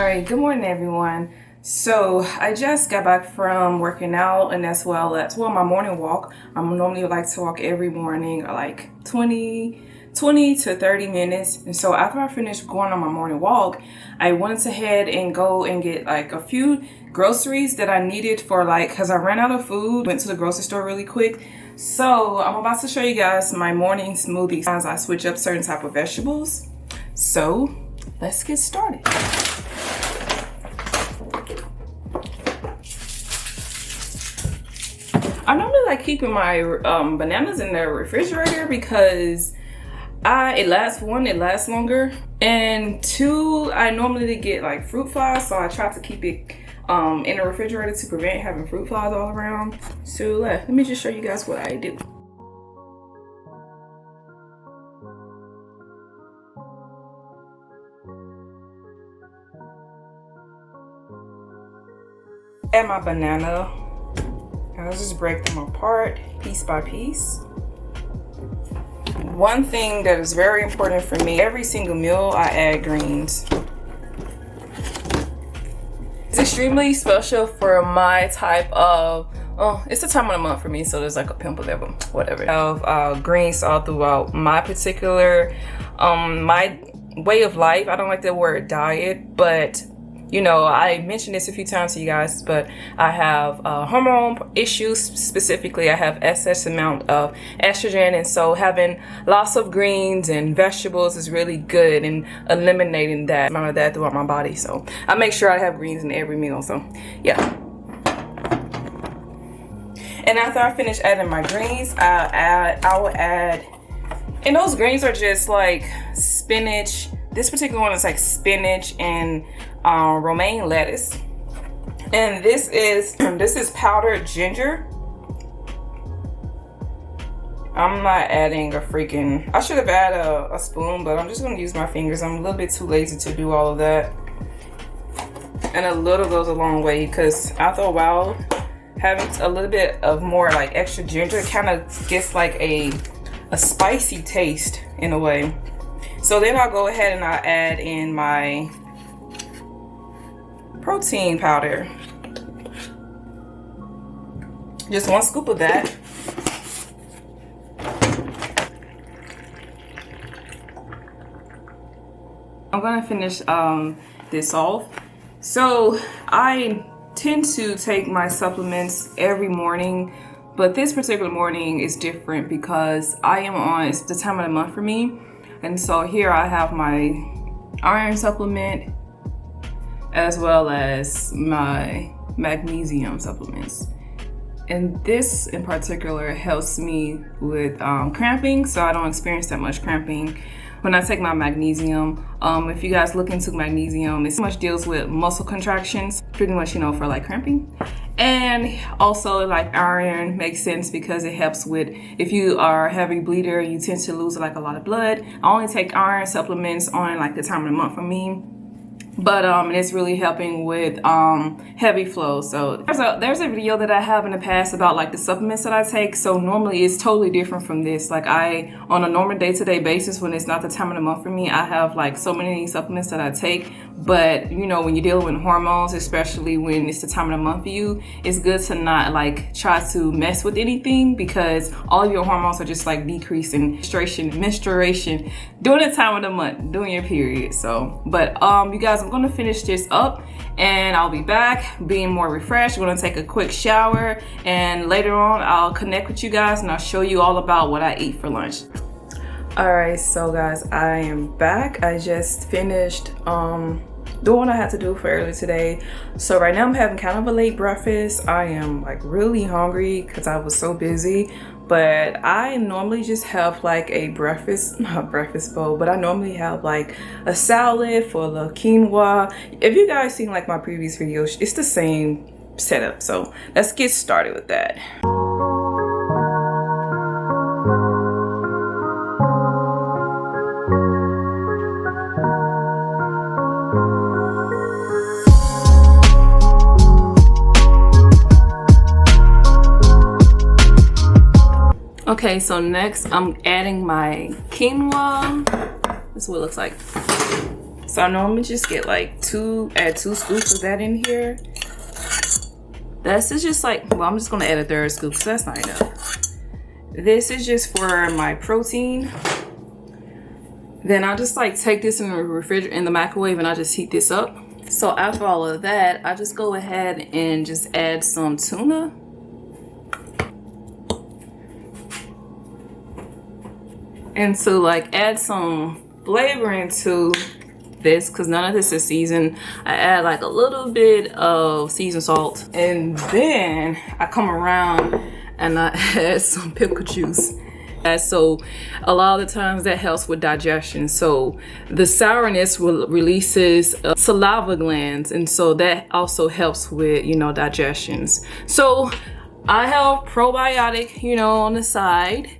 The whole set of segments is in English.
Alright, good morning everyone. So I just got back from working out, and as well as my morning walk. I normally like to walk every morning like 20 to 30 minutes. And so after I finished going on my morning walk, I went ahead and go and get like a few groceries that I needed for because I ran out of food. Went to the grocery store really quick. So I'm about to show you guys my morning smoothie. Sometimes I switch up certain type of vegetables. So let's get started. I normally like keeping my bananas in the refrigerator because it lasts longer, and two, I normally get like fruit flies, so I try to keep it in the refrigerator to prevent having fruit flies all around. So let me just show you guys what I do. Add my banana. I'll just break them apart piece by piece. One thing that is very important for me, every single meal I add greens. It's extremely special for my type of, it's the time of the month for me, so there's like a pimple there, but whatever. I have greens all throughout my particular, my way of life. I don't like the word diet, but you know, I mentioned this a few times to you guys, but I have hormone issues. Specifically, I have excess amount of estrogen, and so having lots of greens and vegetables is really good in eliminating that amount of that throughout my body. So I make sure I have greens in every meal. So yeah. And after I finish adding my greens, I will add, and those greens are just like spinach. This particular one is like spinach and romaine lettuce, and this is powdered ginger. I'm not adding I should have added a spoon, but I'm just gonna use my fingers. I'm a little bit too lazy to do all of that, and a little goes a long way, because after a while having a little bit of more like extra ginger kind of gets like a spicy taste in a way. So then I'll go ahead and I'll add in my protein powder. Just 1 scoop of that. I'm gonna finish this off. So I tend to take my supplements every morning, but this particular morning is different because it's the time of the month for me. And so here I have my iron supplement as well as my magnesium supplements. And this in particular helps me with cramping, so I don't experience that much cramping when I take my magnesium. If you guys look into magnesium, it pretty much deals with muscle contractions, pretty much, you know, for like cramping. And also like iron makes sense because it helps with, if you are a heavy bleeder, you tend to lose like a lot of blood. I only take iron supplements on like the time of the month for me, but it's really helping with heavy flow. So there's a video that I have in the past about like the supplements that I take. So normally it's totally different from this. Like on a normal day-to-day basis, when it's not the time of the month for me, I have like so many supplements that I take. But you know, when you're dealing with hormones, especially when it's the time of the month for you, it's good to not like try to mess with anything, because all of your hormones are just like decreasing. Menstruation during the time of the month, during your period. So, but you guys, I'm gonna finish this up and I'll be back being more refreshed. I'm gonna take a quick shower, and later on I'll connect with you guys and I'll show you all about what I eat for lunch. Alright, so guys, I am back. I just finished doing what I had to do for earlier today. So right now I'm having kind of a late breakfast. I am like really hungry because I was so busy. But I normally just have like a not breakfast bowl, but I normally have like a salad full of quinoa. If you guys seen like my previous videos, it's the same setup. So let's get started with that. Okay, so next I'm adding my quinoa. This is what it looks like. So I normally just get like add 2 scoops of that in here. This is just like, well, I'm just gonna add a 3rd scoop because that's not enough. This is just for my protein. Then I just like take this in the refrigerator, in the microwave, and I just heat this up. So after all of that, I just go ahead and just add some tuna. And to like add some flavoring to this, because none of this is seasoned, I add like a little bit of seasoned salt. And then I come around and I add some pickle juice. So a lot of the times that helps with digestion. So the sourness releases saliva glands, and so that also helps with, you know, digestions. So I have probiotic, you know, on the side.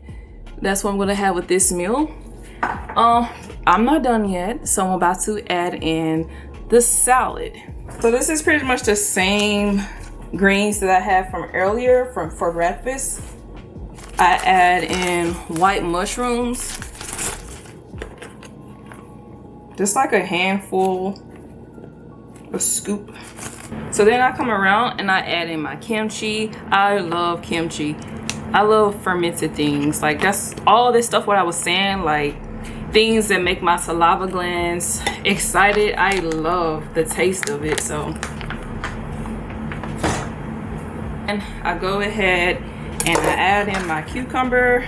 That's what I'm gonna have with this meal. I'm not done yet, so I'm about to add in the salad. So this is pretty much the same greens that I had from earlier for breakfast. I add in white mushrooms, just like a handful, a scoop. So then I come around and I add in my kimchi. I love kimchi. I love fermented things. Like, that's all this stuff what I was saying, like things that make my saliva glands excited. I love the taste of it. So, and I go ahead and I add in my cucumber.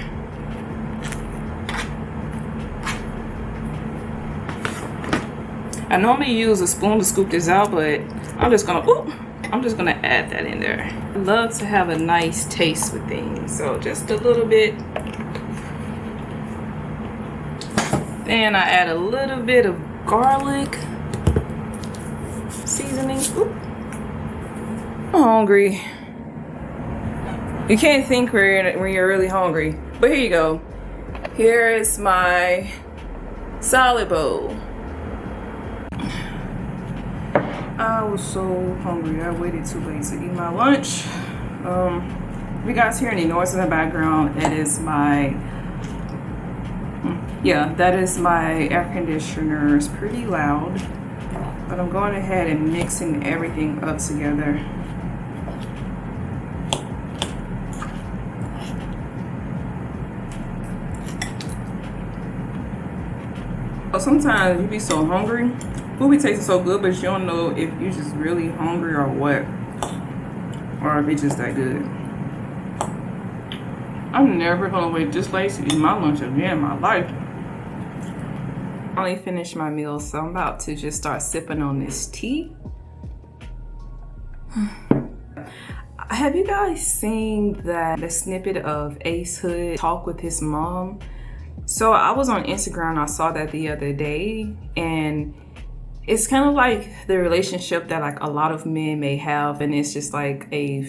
I normally use a spoon to scoop this out, but I'm just gonna add that in there. I love to have a nice taste with things, so just a little bit. Then I add a little bit of garlic seasoning. Ooh. I'm hungry. You can't think when you're really hungry. But here you go. Here is my salad bowl. I was so hungry. I waited too late to eat my lunch. If you guys hear any noise in the background, that is my air conditioner. It's pretty loud. But I'm going ahead and mixing everything up together. Sometimes you be so hungry, food be tasting so good, but you don't know if you're just really hungry or what, or if it's just that good. I'm never gonna wait this late to eat my lunch again in my life. I only finished my meal, so I'm about to just start sipping on this tea. Have you guys seen the snippet of Ace Hood talk with his mom? So I was on Instagram, I saw that the other day, and it's kind of like the relationship that like a lot of men may have, and it's just like a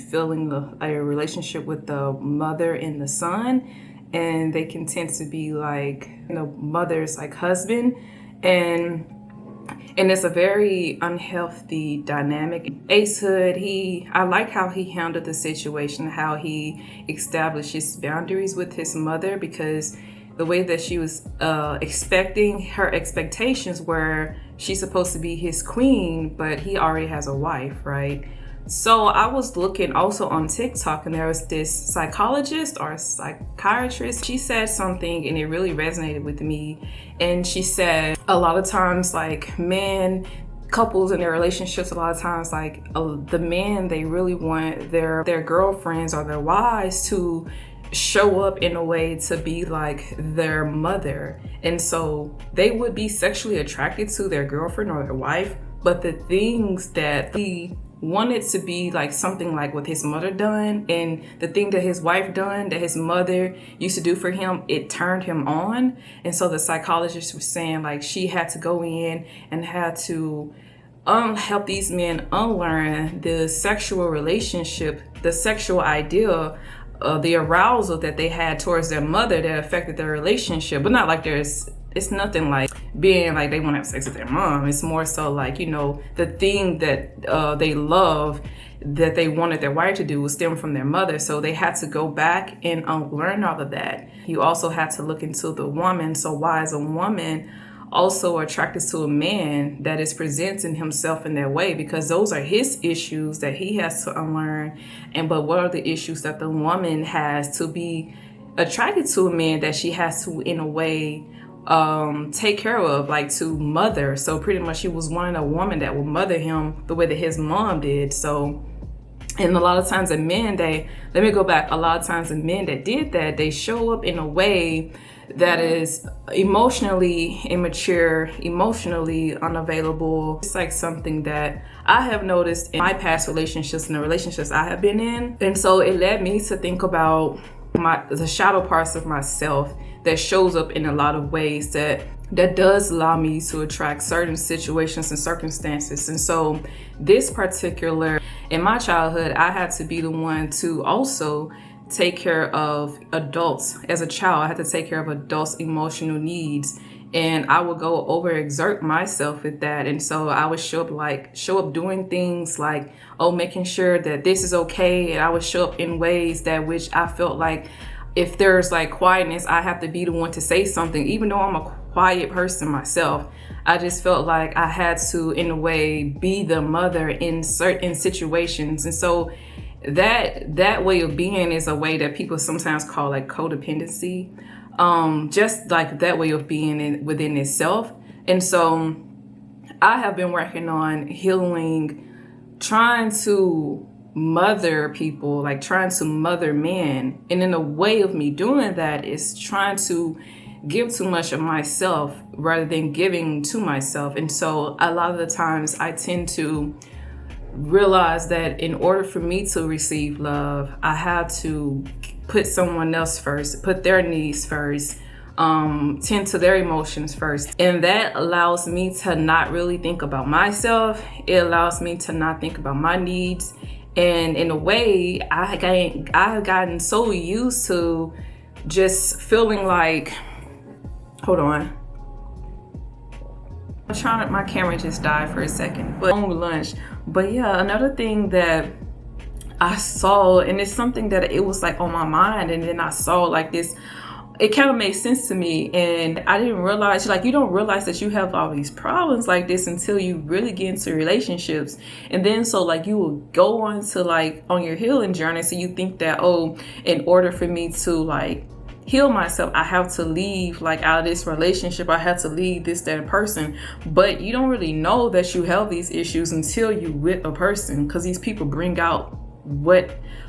relationship with the mother and the son, and they can tend to be like, you know, mother's like husband, and it's a very unhealthy dynamic. Ace Hood, I like how he handled the situation, how he established his boundaries with his mother, because the way that she was expecting, her expectations were she's supposed to be his queen, but he already has a wife, right? So I was looking also on TikTok, and there was this psychologist or psychiatrist. She said something and it really resonated with me. And she said a lot of times, like couples in their relationships, a lot of times like the men, they really want their girlfriends or their wives to show up in a way to be like their mother, and so they would be sexually attracted to their girlfriend or their wife, but the things that he wanted to be like something like what his mother done, and the thing that his wife done that his mother used to do for him, it turned him on. And so the psychologist was saying like she had to go in and had to help these men unlearn the sexual relationship, the sexual idea, the arousal that they had towards their mother that affected their relationship. But not like it's nothing like being like they want to have sex with their mom. It's more so like, you know, the thing that they love that they wanted their wife to do was stem from their mother. So they had to go back and unlearn all of that. You also had to look into the woman. So why is a woman also attracted to a man that is presenting himself in that way, because those are his issues that he has to unlearn. But what are the issues that the woman has to be attracted to a man that she has to, in a way, take care of, like to mother. So pretty much she was wanting a woman that would mother him the way that his mom did. So, and a lot of times the men, a lot of times the men that did that, they show up in a way that is emotionally immature, emotionally unavailable. It's like something that I have noticed in my past relationships and the relationships I have been in. And so it led me to think about the shadow parts of myself that shows up in a lot of ways that does allow me to attract certain situations and circumstances. And so this particular, in my childhood, I had to be the one to also take care of adults. As a child, I had to take care of adults' emotional needs, and I would go overexert myself with that. And so I would show up doing things like, making sure that this is okay. And I would show up in ways that which I felt like if there's like quietness, I have to be the one to say something, even though I'm a quiet person myself. I just felt like I had to, in a way, be the mother in certain situations. And so that way of being is a way that people sometimes call like codependency, just like that way of being within itself. And so I have been working on healing, trying to mother people, like trying to mother men. And in a way of me doing that is trying to give too much of myself rather than giving to myself. And so a lot of the times I tend to realize that in order for me to receive love, I have to put someone else first, put their needs first, tend to their emotions first. And that allows me to not really think about myself. It allows me to not think about my needs. And in a way, I've gotten so used to just feeling like, hold on. My camera just died for a second, but on lunch. But yeah, another thing that I saw, and it's something that it was like on my mind, and then I saw like this, it kind of made sense to me, and I didn't realize, like, you don't realize that you have all these problems like this until you really get into relationships. And then so like you will go on to like on your healing journey, so you think that, in order for me to like heal myself, I have to leave like out of this relationship, I have to leave this, that person. But you don't really know that you have these issues until you with a person, because these people bring out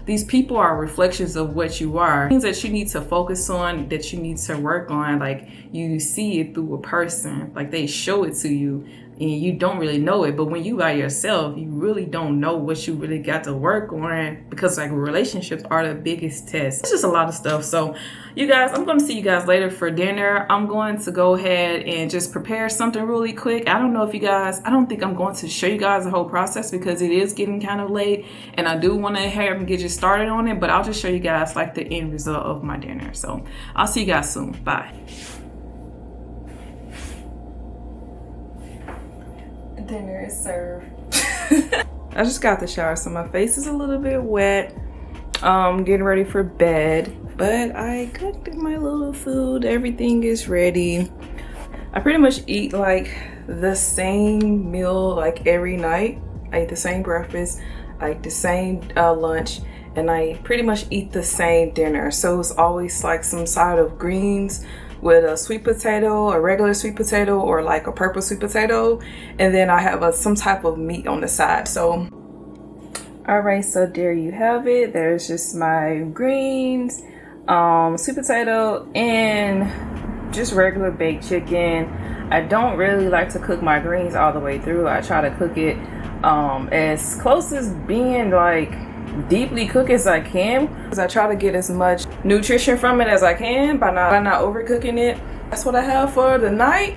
these people are reflections of what you are. Things that you need to focus on, that you need to work on, like you see it through a person, like they show it to you and you don't really know it. But when you by yourself, you really don't know what you really got to work on, because like relationships are the biggest test. It's just a lot of stuff. So you guys, I'm going to see you guys later for dinner. I'm going to go ahead and just prepare something really quick. I don't think I'm going to show you guys the whole process because it is getting kind of late and I do want to have and get you started on it, but I'll just show you guys like the end result of my dinner. So I'll see you guys soon. Bye. Dinner is served. I just got the shower, so my face is a little bit wet. Getting ready for bed, but I cooked my little food. Everything is ready. I pretty much eat like the same meal like every night. I eat the same breakfast, I eat the same lunch, and I pretty much eat the same dinner. So it's always like some side of greens with a sweet potato, a regular sweet potato, or like a purple sweet potato, and then I have some type of meat on the side. So all right, so there you have it. There's just my greens, sweet potato, and just regular baked chicken. I don't really like to cook my greens all the way through. I try to cook it as close as being like deeply cook as I can, because I try to get as much nutrition from it as I can by not overcooking it. That's what I have for the night.